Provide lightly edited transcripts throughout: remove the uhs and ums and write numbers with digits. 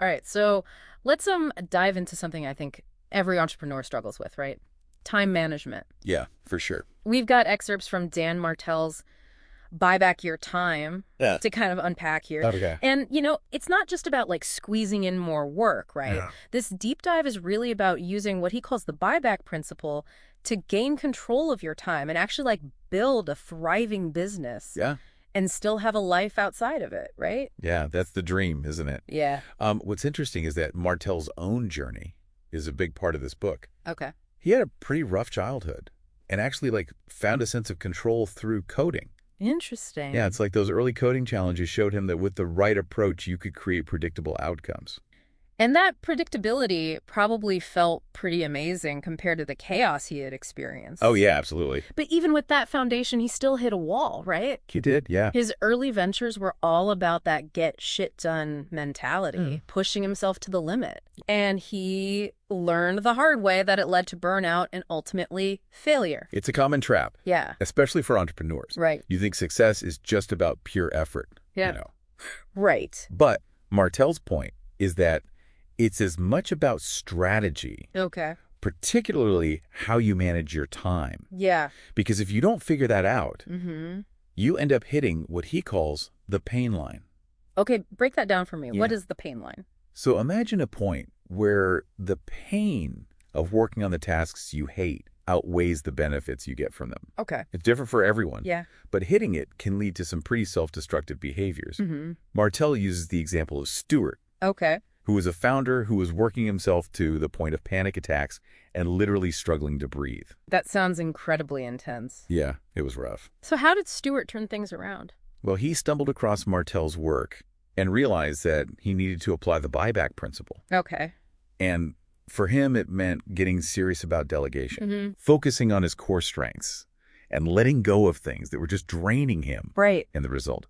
All right, so let's dive into something I think every entrepreneur struggles with, right? Time management. Yeah, for sure. We've got excerpts from Dan Martell's Buyback Your Time Yeah. to kind of unpack here. Okay. And, it's not just about like squeezing in more work, right? Yeah. This deep dive is really about using what he calls the buyback principle to gain control of your time and actually like build a thriving business Yeah. and still have a life outside of it, right? Yeah, that's the dream, isn't it? Yeah. What's interesting is that Martell's own journey is a big part of this book. Okay. He had a pretty rough childhood and actually like found a sense of control through coding. Interesting. Yeah, it's like those early coding challenges showed him that with the right approach, you could create predictable outcomes. And that predictability probably felt pretty amazing compared to the chaos he had experienced. Oh, yeah, absolutely. But even with that foundation, he still hit a wall, right? He did, yeah. His early ventures were all about that get shit done mentality, pushing himself to the limit. And he learned the hard way that it led to burnout and ultimately failure. It's a common trap, Yeah. especially for entrepreneurs. Right. You think success is just about pure effort. Yeah. Right. But Martell's point is that it's as much about strategy, Okay. particularly how you manage your time. Yeah. Because if you don't figure that out, Mm-hmm. you end up hitting what he calls the pain line. Okay, break that down for me. Yeah. What is the pain line? So imagine a point where the pain of working on the tasks you hate outweighs the benefits you get from them. Okay. It's different for everyone. Yeah. But hitting it can lead to some pretty self-destructive behaviors. Mm-hmm. Martell uses the example of Stewart, Okay. who was a founder who was working himself to the point of panic attacks and literally struggling to breathe. That sounds incredibly intense. Yeah, it was rough. So how did Stewart turn things around? Well, he stumbled across Martell's work and realized that he needed to apply the buyback principle. Okay. And for him, it meant getting serious about delegation, Mm-hmm. focusing on his core strengths, and letting go of things that were just draining him. Right. And the result,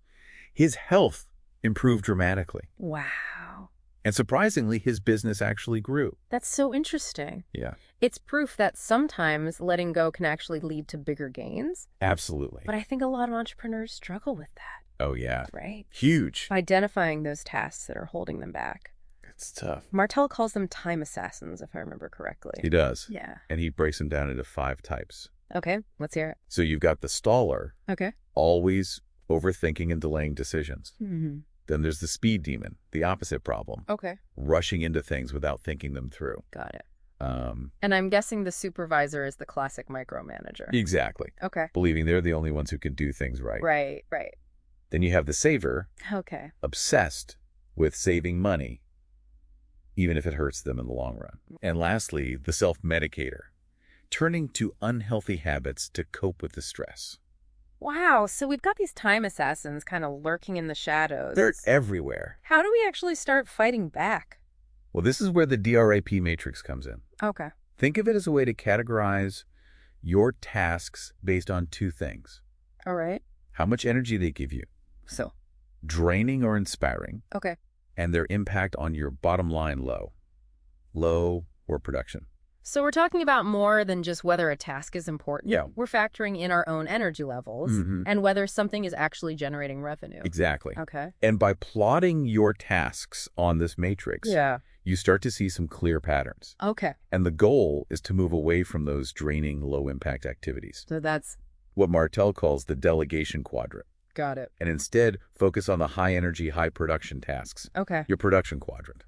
his health improved dramatically. Wow. And surprisingly, his business actually grew. That's so interesting. Yeah, It's proof that sometimes letting go can actually lead to bigger gains. absolutely. But I think a lot of entrepreneurs struggle with that, Oh, yeah. right? Huge. Identifying those tasks that are holding them back. It's tough. Martell calls them time assassins, if I remember correctly. He does. Yeah. And he breaks them down into 5 types. Okay, let's hear it. So you've got the staller, Okay. always overthinking and delaying decisions. Mm-hmm. Then there's the speed demon, the opposite problem, Okay. rushing into things without thinking them through. Got it. Um, And I'm guessing the supervisor is the classic micromanager. exactly. Okay. Believing they're the only ones who can do things right. Right, right. Then you have the saver, Okay. obsessed with saving money, even if it hurts them in the long run. And lastly, the self-medicator, turning to unhealthy habits to cope with the stress. Wow, so we've got these time assassins kind of lurking in the shadows. They're everywhere. How do we actually start fighting back? Well, this is where the DRAP matrix comes in. Okay. Think of it as a way to categorize your tasks based on 2 things. All right. How much energy they give you, So, draining or inspiring, okay. and their impact on your bottom line low or production. So we're talking about more than just whether a task is important. Yeah. We're factoring in our own energy levels Mhm. and whether something is actually generating revenue. Exactly. Okay. And by plotting your tasks on this matrix, Yeah. you start to see some clear patterns. Okay. And the goal is to move away from those draining, low-impact activities, So that's what Martell calls the delegation quadrant, got it. and instead focus on the high-energy, high-production tasks, Okay. your production quadrant.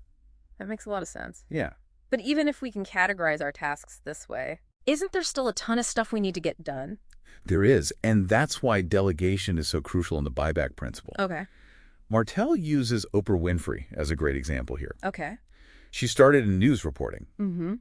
That makes a lot of sense. Yeah. But even if we can categorize our tasks this way, isn't there still a ton of stuff we need to get done? There is, and that's why delegation is so crucial in the buyback principle. Okay. Martell uses Oprah Winfrey as a great example here. Okay. She started in news reporting, Mm-hmm.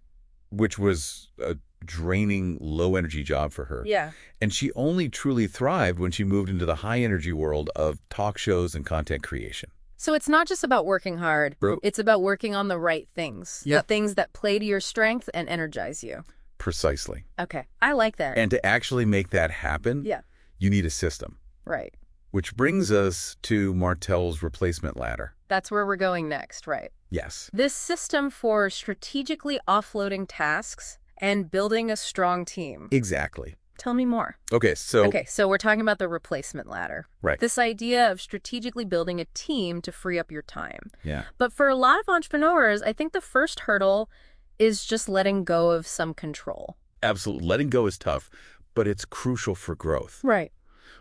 which was a draining, low-energy job for her. Yeah. And she only truly thrived when she moved into the high-energy world of talk shows and content creation. So it's not just about working hard. Bro. It's about working on the right things. Yeah. The things that play to your strength and energize you. Precisely. Okay. I like that. And to actually make that happen, Yeah. you need a system. Right. Which brings us to Martell's replacement ladder. That's where we're going next, right? Yes. This system for strategically offloading tasks and building a strong team. Exactly. Tell me more. Okay, So we're talking about the replacement ladder. Right. This idea of strategically building a team to free up your time. Yeah. But for a lot of entrepreneurs, I think the first hurdle is just letting go of some control. Absolutely. Letting go is tough, but it's crucial for growth. Right.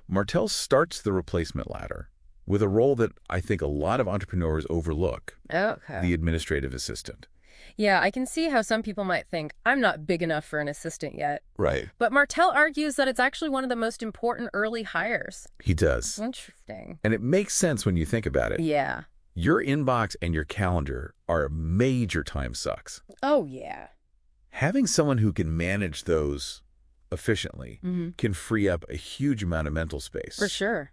Martell starts the replacement ladder with a role that I think a lot of entrepreneurs overlook, Okay. the administrative assistant. Yeah, I can see how some people might think, I'm not big enough for an assistant yet. Right. But Martell argues that it's actually one of the most important early hires. He does. Interesting. And it makes sense when you think about it. Yeah. Your inbox and your calendar are major time sucks. Oh, yeah. Having someone who can manage those efficiently can free up a huge amount of mental space. For sure.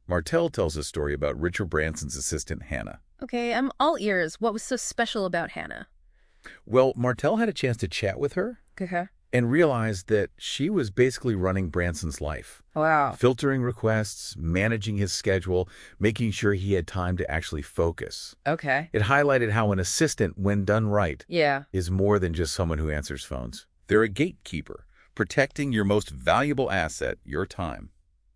Martell tells a story about Richard Branson's assistant, Hannah. Okay, I'm all ears. What was so special about Hannah? Well, Martell had a chance to chat with her Okay. and realized that she was basically running Branson's life. Wow. Filtering requests, managing his schedule, making sure he had time to actually focus. Okay. It highlighted how an assistant, when done right, Yeah. is more than just someone who answers phones. They're a gatekeeper, protecting your most valuable asset, your time.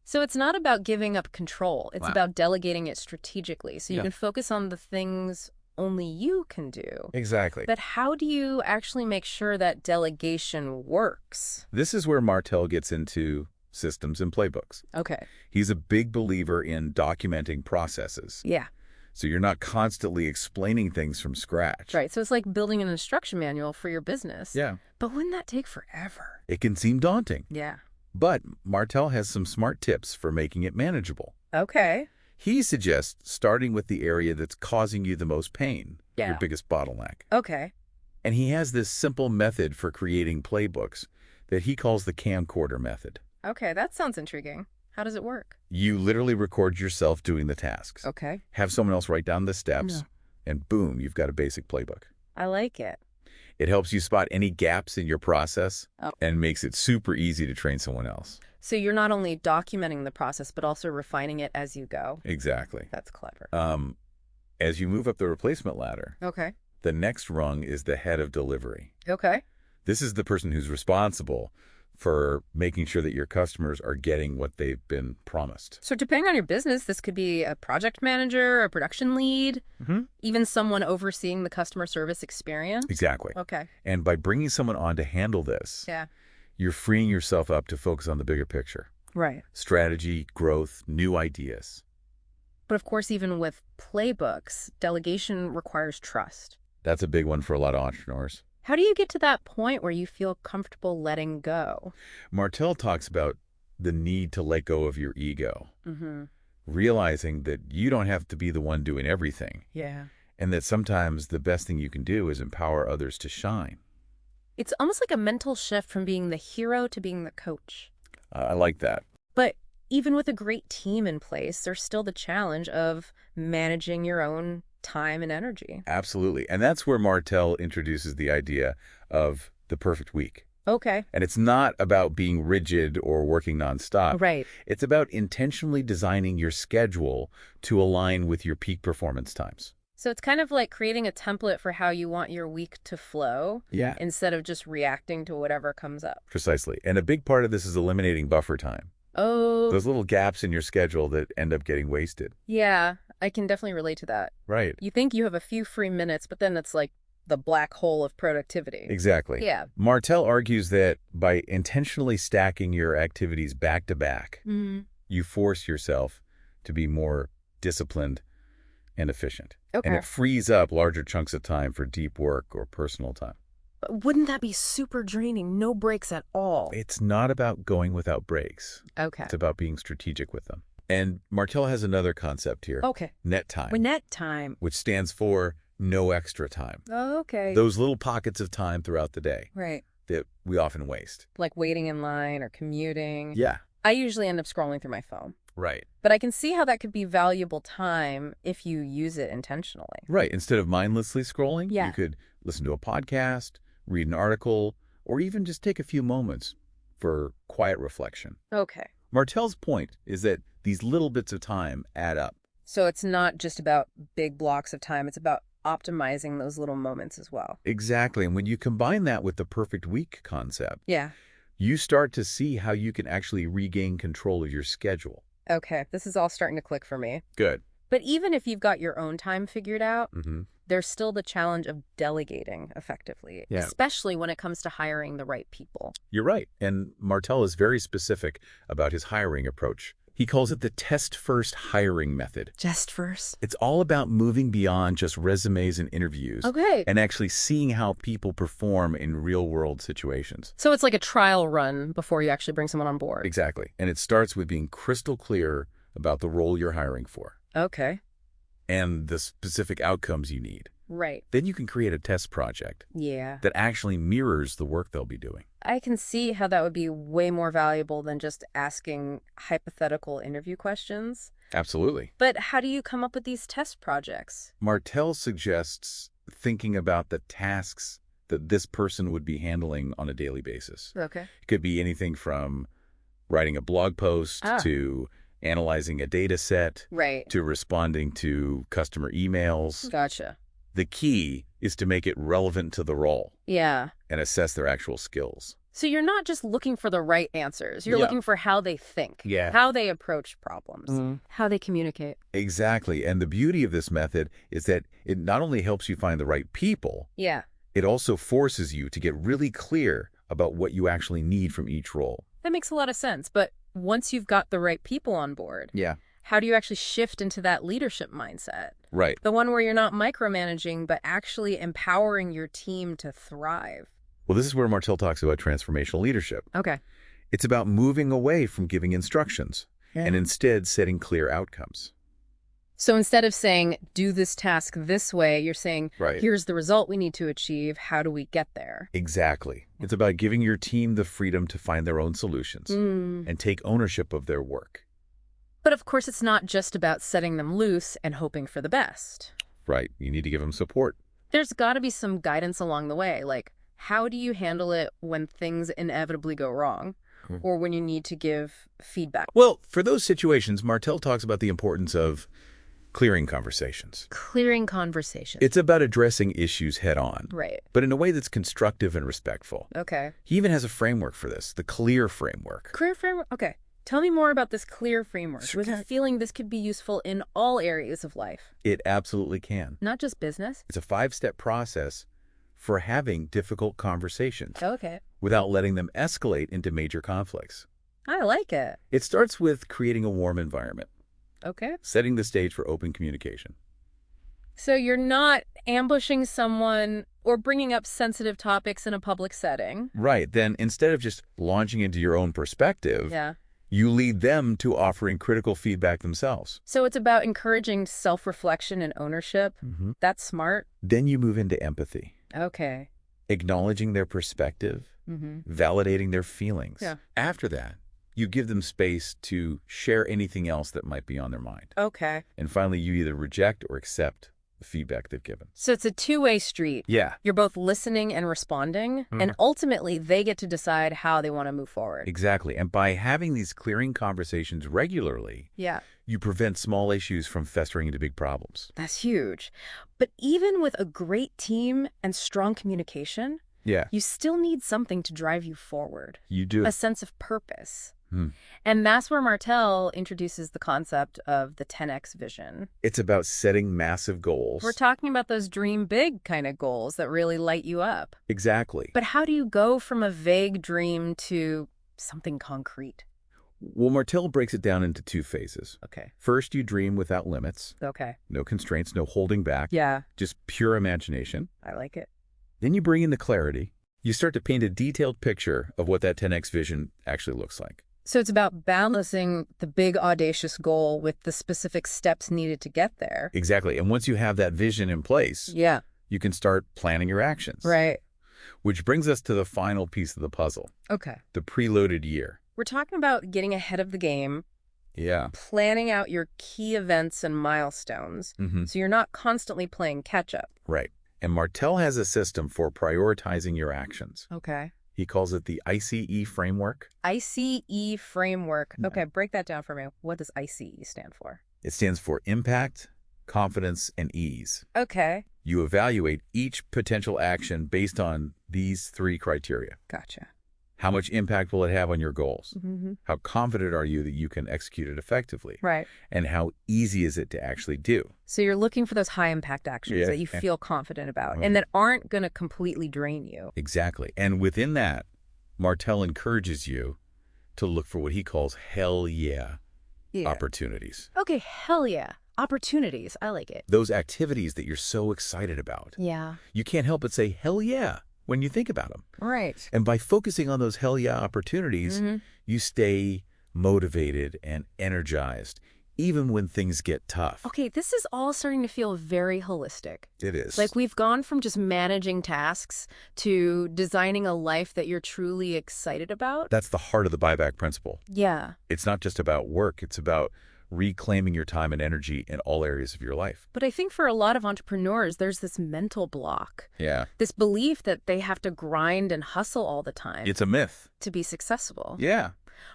So it's not about giving up control. It's Wow. about delegating it strategically so you Yeah. can focus on the things only you can do. Exactly. But how do you actually make sure that delegation works? This is where Martell gets into systems and playbooks. Okay. He's a big believer in documenting processes. Yeah. So you're not constantly explaining things from scratch. Right. So it's like building an instruction manual for your business. Yeah. But wouldn't that take forever? It can seem daunting, Yeah. but Martell has some smart tips for making it manageable. Okay. He suggests starting with the area that's causing you the most pain, Yeah. your biggest bottleneck. Okay. And he has this simple method for creating playbooks that he calls the camcorder method. Okay. That sounds intriguing. How does it work? You literally record yourself doing the tasks. Okay. Have someone else write down the steps, Yeah. and boom, you've got a basic playbook. I like it. It helps you spot any gaps in your process Oh. and makes it super easy to train someone else. So you're not only documenting the process, but also refining it as you go. Exactly. That's clever. As you move up the replacement ladder, Okay. the next rung is the head of delivery. Okay. This is the person who's responsible for making sure that your customers are getting what they've been promised. So depending on your business, this could be a project manager, a production lead, even someone overseeing the customer service experience. Exactly. Okay. And by bringing someone on to handle this, Yeah. you're freeing yourself up to focus on the bigger picture. Right. Strategy, growth, new ideas. But of course, even with playbooks, delegation requires trust. That's a big one for a lot of entrepreneurs. How do you get to that point where you feel comfortable letting go? Martell talks about the need to let go of your ego, Mm-hmm. realizing that you don't have to be the one doing everything, Yeah. and that sometimes the best thing you can do is empower others to shine. It's almost like a mental shift from being the hero to being the coach. I like that. But even with a great team in place, there's still the challenge of managing your own time and energy. Absolutely. And that's where Martell introduces the idea of the perfect week. Okay. And it's not about being rigid or working nonstop. Right. It's about intentionally designing your schedule to align with your peak performance times. So it's kind of like creating a template for how you want your week to flow Yeah. instead of just reacting to whatever comes up. Precisely. And a big part of this is eliminating buffer time. Oh, Those little gaps in your schedule that end up getting wasted. yeah. I can definitely relate to that. Right. You think you have a few free minutes, but then it's like the black hole of productivity. Exactly. Yeah. Martell argues that by intentionally stacking your activities back to back, Mm-hmm. you force yourself to be more disciplined and efficient. Okay. And it frees up larger chunks of time for deep work or personal time. But wouldn't that be super draining? No breaks at all. It's not about going without breaks. Okay. It's about being strategic with them. And Martell has another concept here, Okay. net time, Net time. which stands for no extra time. Okay. Those little pockets of time throughout the day Right. that we often waste. Like waiting in line or commuting. Yeah. I usually end up scrolling through my phone. Right. But I can see how that could be valuable time if you use it intentionally. Right. Instead of mindlessly scrolling, Yeah. you could listen to a podcast, read an article, or even just take a few moments for quiet reflection. Okay. Martell's point is that these little bits of time add up. So it's not just about big blocks of time. It's about optimizing those little moments as well. Exactly. And when you combine that with the perfect week concept, Yeah. you start to see how you can actually regain control of your schedule. Okay, this is all starting to click for me. Good. But even if you've got your own time figured out, Mm-hmm. there's still the challenge of delegating effectively, Yeah. especially when it comes to hiring the right people. You're right. And Martell is very specific about his hiring approach. He calls it the test-first hiring method. Just first. It's all about moving beyond just resumes and interviews Okay. and actually seeing how people perform in real-world situations. So it's like a trial run before you actually bring someone on board. Exactly. And it starts with being crystal clear about the role you're hiring for Okay. and the specific outcomes you need. Right. Then you can create a test project Yeah. that actually mirrors the work they'll be doing. I can see how that would be way more valuable than just asking hypothetical interview questions. Absolutely. But how do you come up with these test projects? Martell suggests thinking about the tasks that this person would be handling on a daily basis. Okay. It could be anything from writing a blog post to analyzing a data set Right. to responding to customer emails. Gotcha. The key is to make it relevant to the role Yeah. and assess their actual skills. So you're not just looking for the right answers. You're Yeah. looking for how they think, Yeah. how they approach problems, how they communicate. Exactly. And the beauty of this method is that it not only helps you find the right people, Yeah. it also forces you to get really clear about what you actually need from each role. That makes a lot of sense. But once you've got the right people on board, Yeah. how do you actually shift into that leadership mindset? Right. The one where you're not micromanaging, but actually empowering your team to thrive. Well, this is where Martell talks about transformational leadership. Okay. It's about moving away from giving instructions and instead setting clear outcomes. So instead of saying, do this task this way, you're saying, Right. here's the result we need to achieve. How do we get there? Exactly. It's about giving your team the freedom to find their own solutions and take ownership of their work. But of course, it's not just about setting them loose and hoping for the best. Right. You need to give them support. There's got to be some guidance along the way. Like, how do you handle it when things inevitably go wrong or when you need to give feedback? Well, for those situations, Martell talks about the importance of clearing conversations. Clearing conversation. It's about addressing issues head on, Right. but in a way that's constructive and respectful. Okay. He even has a framework for this, the CLEAR framework. Clear framework? Okay. Tell me more about this clear framework Sure. with a feeling this could be useful in all areas of life, It absolutely can. not just business. It's a 5-step process for having difficult conversations Okay. without letting them escalate into major conflicts. I like it. It starts with creating a warm environment, Okay. setting the stage for open communication. So you're not ambushing someone or bringing up sensitive topics in a public setting. Right. Then instead of just launching into your own perspective, Yeah. you lead them to offering critical feedback themselves. So it's about encouraging self-reflection and ownership. That's smart. Then you move into empathy, Okay. acknowledging their perspective, validating their feelings. Yeah. After that, you give them space to share anything else that might be on their mind. Okay. And finally, you either reject or accept the feedback they've given. So it's a two-way street. Yeah, You're both listening and responding, and ultimately they get to decide how they want to move forward. exactly. And by having these clearing conversations regularly, Yeah. you prevent small issues from festering into big problems. That's huge. But even with a great team and strong communication, Yeah, you still need something to drive you forward, you do. a sense of purpose. And that's where Martell introduces the concept of the 10X vision. It's about setting massive goals. We're talking about those dream big kind of goals that really light you up. Exactly. But how do you go from a vague dream to something concrete? Well, Martell breaks it down into 2 phases. Okay. First, you dream without limits, Okay. no constraints, no holding back, Yeah, just pure imagination. I like it. Then you bring in the clarity. You start to paint a detailed picture of what that 10X vision actually looks like. So it's about balancing the big audacious goal with the specific steps needed to get there. Exactly. And once you have that vision in place, Yeah, you can start planning your actions. right. Which brings us to the final piece of the puzzle, Okay. the preloaded year. We're talking about getting ahead of the game, Yeah. planning out your key events and milestones, so you're not constantly playing catch up. Right. And Martell has a system for prioritizing your actions. Okay. He calls it the ICE framework. ICE framework. Okay, break that down for me. What does ICE stand for? It stands for impact, confidence, and ease. Okay. You evaluate each potential action based on these 3 criteria. Gotcha. How much impact will it have on your goals? Mm-hmm. How confident are you that you can execute it effectively? Right. And how easy is it to actually do? So you're looking for those high-impact actions that you feel confident about and that aren't going to completely drain you. Exactly. And within that, Martell encourages you to look for what he calls hell yeah opportunities. Okay, hell yeah. Opportunities. I like it. Those activities that you're so excited about. Yeah. You can't help but say hell yeah when you think about them. Right. And by focusing on those hell yeah opportunities, you stay motivated and energized, even when things get tough. Okay, this is all starting to feel very holistic. It is. Like we've gone from just managing tasks to designing a life that you're truly excited about. That's the heart of the buyback principle. Yeah. It's not just about work. It's about reclaiming your time and energy in all areas of your life. But I think for a lot of entrepreneurs, there's this mental block. Yeah. This belief that they have to grind and hustle all the time. It's a myth. To be successful. Yeah.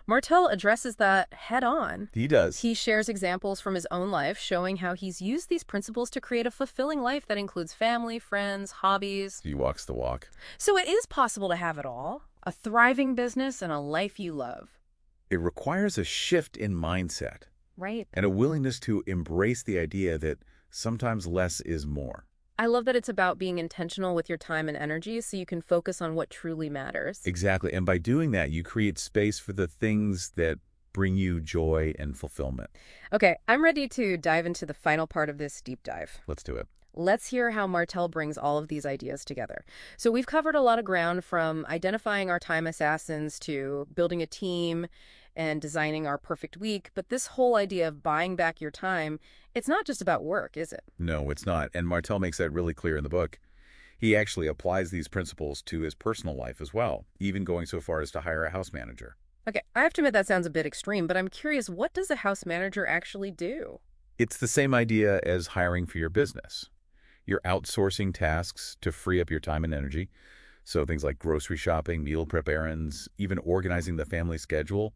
Martell addresses that head on. He does. He shares examples from his own life showing how he's used these principles to create a fulfilling life that includes family, friends, hobbies. He walks the walk. So it is possible to have it all. A thriving business and a life you love. It requires a shift in mindset. Right. And a willingness to embrace the idea that sometimes less is more. I love that it's about being intentional with your time and energy so you can focus on what truly matters. Exactly. And by doing that, you create space for the things that bring you joy and fulfillment. Okay, I'm ready to dive into the final part of this deep dive. Let's do it. Let's hear how Martell brings all of these ideas together. So we've covered a lot of ground, from identifying our time assassins to building a team and designing our perfect week. But this whole idea of buying back your time, it's not just about work, is it? No, it's not. And Martell makes that really clear in the book. He actually applies these principles to his personal life as well, even going so far as to hire a house manager. Okay, I have to admit that sounds a bit extreme, but I'm curious, what does a house manager actually do? It's the same idea as hiring for your business. You're outsourcing tasks to free up your time and energy. So things like grocery shopping, meal prep errands, even organizing the family schedule,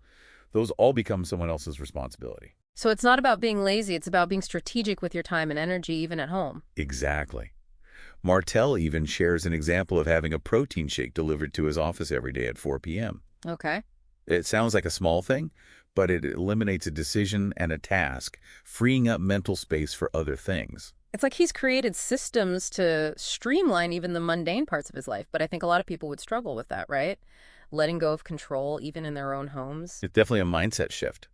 those all become someone else's responsibility. So it's not about being lazy, it's about being strategic with your time and energy, even at home. Exactly. Martell even shares an example of having a protein shake delivered to his office every day at 4 p.m. Okay. It sounds like a small thing, but it eliminates a decision and a task, freeing up mental space for other things. It's like he's created systems to streamline even the mundane parts of his life, but I think a lot of people would struggle with that, right? Letting go of control, even in their own homes. It's definitely a mindset shift.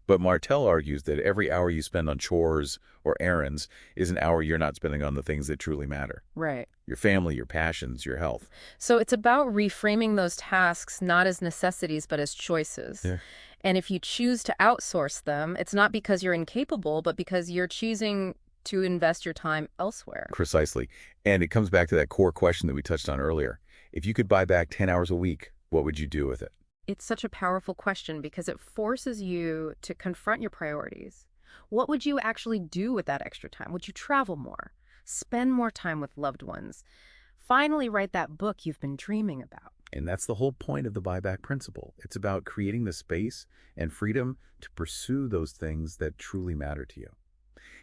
But Martell argues that every hour you spend on chores or errands is an hour you're not spending on the things that truly matter. Right. Your family, your passions, your health. So it's about reframing those tasks not as necessities, but as choices. Yeah. And if you choose to outsource them, it's not because you're incapable, but because you're choosing to invest your time elsewhere. Precisely. And it comes back to that core question that we touched on earlier. If you could buy back 10 hours a week, what would you do with it? It's such a powerful question because it forces you to confront your priorities. What would you actually do with that extra time? Would you travel more? Spend more time with loved ones? Finally write that book you've been dreaming about? And that's the whole point of the buyback principle. It's about creating the space and freedom to pursue those things that truly matter to you.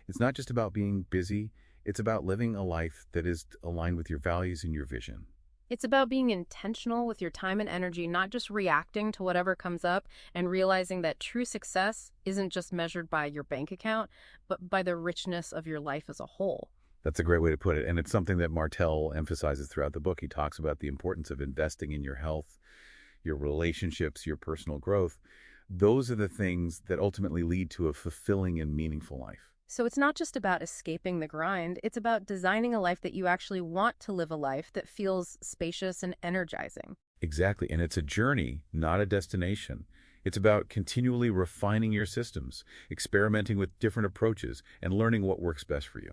It's not just about being busy. It's about living a life that is aligned with your values and your vision. It's about being intentional with your time and energy, not just reacting to whatever comes up, and realizing that true success isn't just measured by your bank account, but by the richness of your life as a whole. That's a great way to put it. And it's something that Martell emphasizes throughout the book. He talks about the importance of investing in your health, your relationships, your personal growth. Those are the things that ultimately lead to a fulfilling and meaningful life. So it's not just about escaping the grind, it's about designing a life that you actually want to live, a life that feels spacious and energizing. Exactly. And it's a journey, not a destination. It's about continually refining your systems, experimenting with different approaches, and learning what works best for you.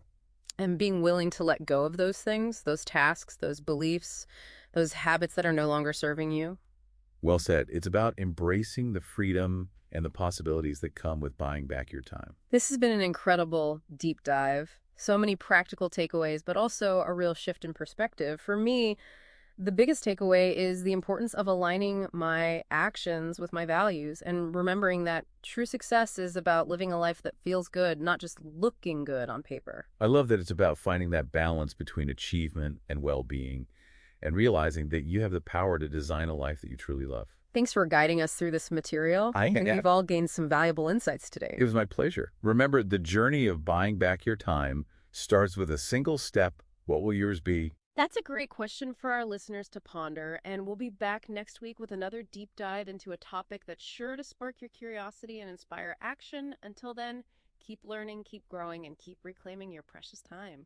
And being willing to let go of those things, those tasks, those beliefs, those habits that are no longer serving you. Well said. It's about embracing the freedom and the possibilities that come with buying back your time. This has been an incredible deep dive. So many practical takeaways, but also a real shift in perspective. For me, the biggest takeaway is the importance of aligning my actions with my values and remembering that true success is about living a life that feels good, not just looking good on paper. I love that it's about finding that balance between achievement and well-being, and realizing that you have the power to design a life that you truly love. Thanks for guiding us through this material. And we've all gained some valuable insights today. It was my pleasure. Remember, the journey of buying back your time starts with a single step. What will yours be? That's a great question for our listeners to ponder, and we'll be back next week with another deep dive into a topic that's sure to spark your curiosity and inspire action. Until then, keep learning, keep growing, and keep reclaiming your precious time.